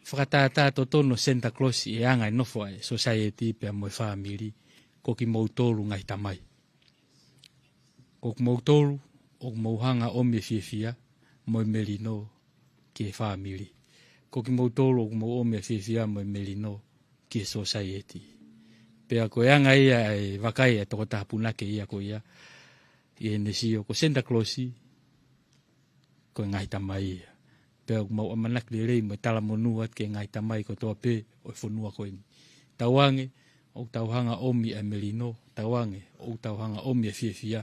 whakatata totono Santa Claus e anga e nofo ai society pe mo family ko ki moutolu ngai tamai. Ko ki moutolu o mouhanga o me fiefia mo melino ki family. Ko ki moutolu o mo o me fiefia mo melino ki society. Pe ko anga ia e wakai e Tongatapu nake ia ko ia e nesio ko Santa Claus ko ngai tamai ia. Pe mo amanak le mo tala monua ke ngai tamai ko to pe o fonua ko ini. Tawange o tauhanga omi e melino, tawange o tauhanga omi e fiefia.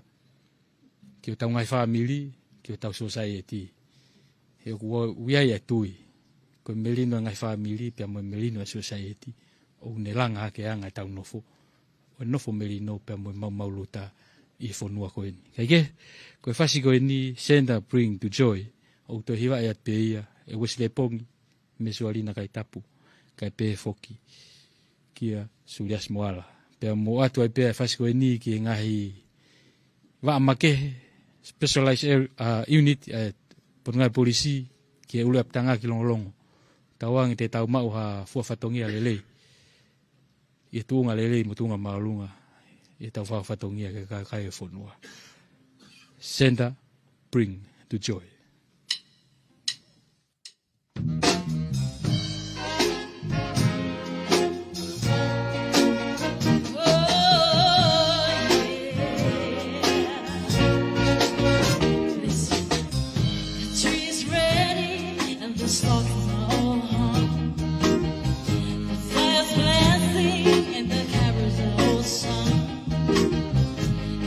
Ki o tau ngai family, ki o tau society. He ko uia ia tui. Ko melino ngai family pe mo melino society. O nelanga ke anga tau nofo. O nofo melino pe mo mauluta I fonua ko ini. Kage ko fasi ko ini Santa bring to joy. O to hiwa e at peia e wesle pongi me sualina kai tapu kai pe foki kia sulias moala pe mo atu ai pe fasiko ni ki ngahi wa make specialized unit Potungaue Polisi ki ule aptanga ki longlongo tawang te tau mau ha fua fatongia lele I tunga lele mo tunga malunga I tau fa fatongia ka kai fonua Santa bring to joy.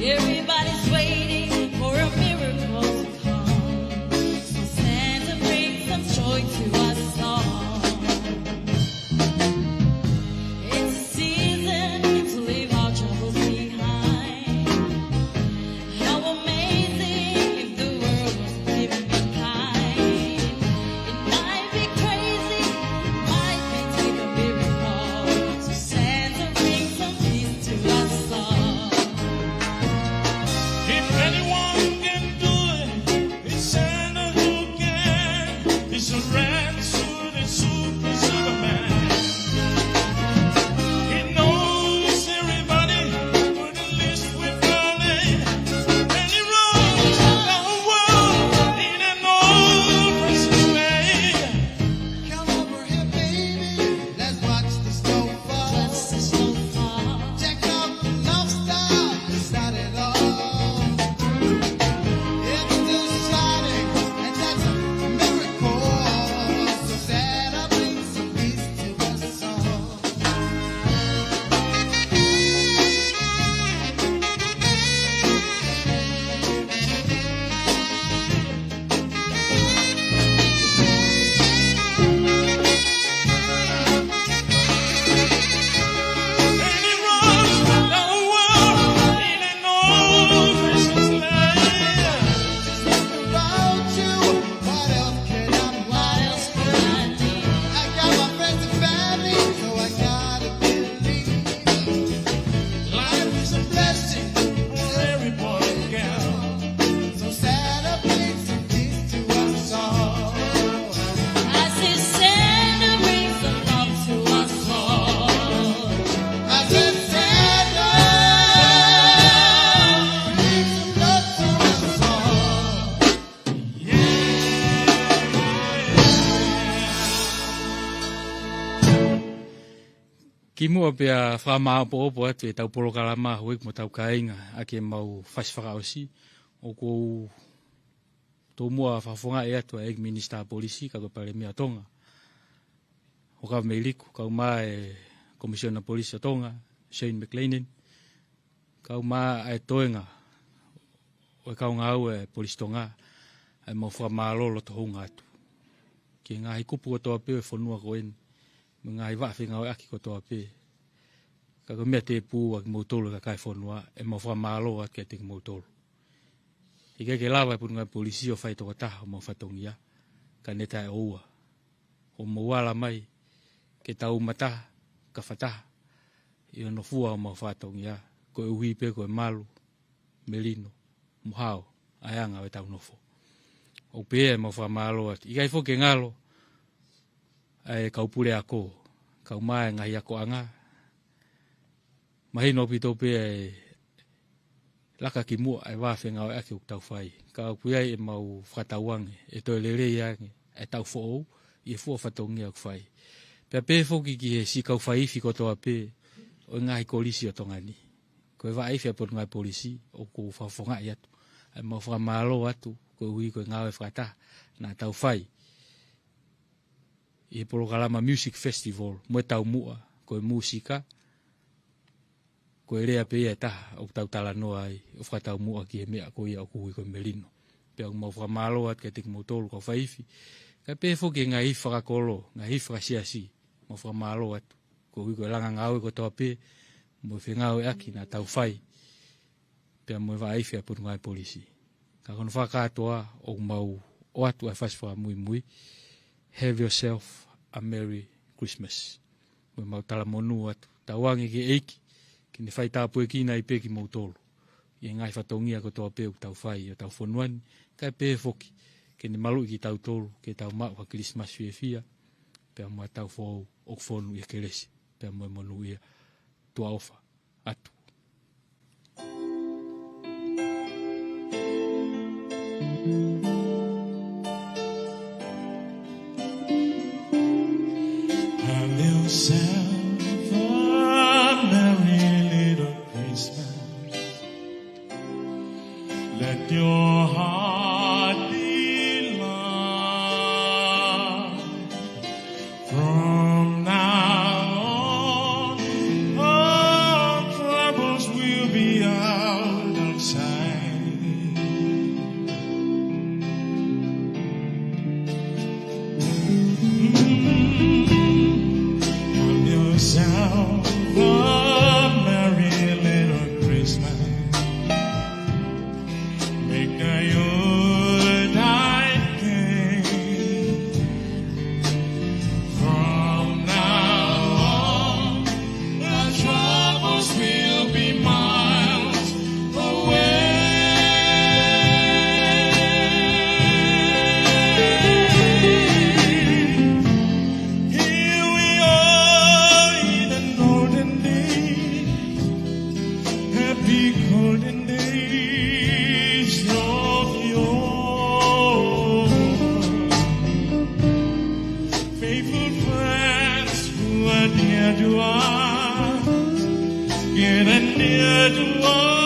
Everybody's waiting for a miracle to come. So Santa brings some joy to us all. It's a season to leave our troubles behind. How amazing if the world was living in kind. It might be crazy, might be take a miracle. So Santa brings some peace to us all. If anyone can do it, it's Santa who can. He's a red suited Superman. He knows everybody for the list we've got it. And he runs the whole world in an old Christmas sleigh. Come over here, baby. Let's watch the snow fall. What's the snowfall? Check out the love star to start it all. It's still shining, and that's a miracle. So Santa brings some peace to us all. And he runs the whole world in an old Christmas sleigh. Just think about you. What else can I What want? else could I need? I got my friends and family, so I gotta believe. Life is a blessing, For every boy and girl. so Santa brings some peace to us all. I see Santa brings some love to us all. I said Santa brings some love to us all. Ki mua pia whamaa opo atu e tau polokalama huik mo tau kainga ake mau whaswhakaosi o kou tō mua whawhonga e atu a Egg Minister Polisi kako pare mea Tonga. O kau meiliku, kau maa e Komisiona Polisi o Tonga, Shane McLeanin, kau maa e toenga o e kau ngau e Polisi Tonga e mau whamaa lolo to honga atu. Ki ngahi kupu o toa peo e whanua ko eni. Ngahi wawhinga o aki ko toa pe. Kako mea te pū ak mautolo ka kai whanua e mau whamalo at kia te mautolo. Ika ke lawa e Potungaue Polisi o whai Tongatapu o mau whatongia ka neta e oua. O mawala mai ke tau mata ka whataha. I ono fua o mau whātong ia. Ko e uhi pe ko e malu, melino, muhao, ayanga o e tau nofo. O pe e mau whamalo atu. Ikai fo ke ngalo, ai kaupure ako, kaumae ngahi ako anga. Mahino pito pe e laka ki mua ai wawhenga o ake uktau whai. Ka puiai e mau whakatauange, e toi lere iange, e tau whoou, i e fua whatongi au whai. Pea pe foki ki he si kau whaifi kotoa pe, o ngahi kolisi o tongani. Ko e waifi a Potungaue polisi, o ko whawhonga i atu. Ai mau whakamalo atu, ko hui ko e ngāwe whakataha, nā tau whai. I he Polokalama Music Festival, mo e tau mua, ko e musika, ko e rea pe ia taha, o tau tala noa ai, o whakatau mua ki he mea ko ia o kuhui ko e melino. Pea mau whakamalo atu, kai teki motolu ko whaifi. Kai pe foki ngā hi whakakolo, ngā hi whakasiasi, mau whakamalo atu. Ko hui ko e langa ngāwe ko toa pe, mo e whengau e aki nā tau whai. Pea mo e waifi a Potungaue polisi. Ka kono whakatoa o mau o atu ai whaswha Moimoi. Have yourself a Merry Christmas. Mo e mau tala monu atu. Tauangi ke eiki, ki ne whai tāpu e kina i pe ki mautolo. I ngai whatongia ko toa pe o tau whai o tau whonuani, kai pe foki. Ke ne malu ki tau tolu, ke tau mau ka Kilisimasi. Pea mo e tau whou o whonu i kelesi. Pea mo e monu ia tua ofa atu. Have yourself a merry little Christmas. Let your heart be light. From now on, all troubles will be out of sight. Have yourself a merry little Christmas. Make the Yuletide gay. From now on, the troubles will be miles away. Here we are in the golden days, happy golden days of yore. Faithful friends who are dear to us, get near to us.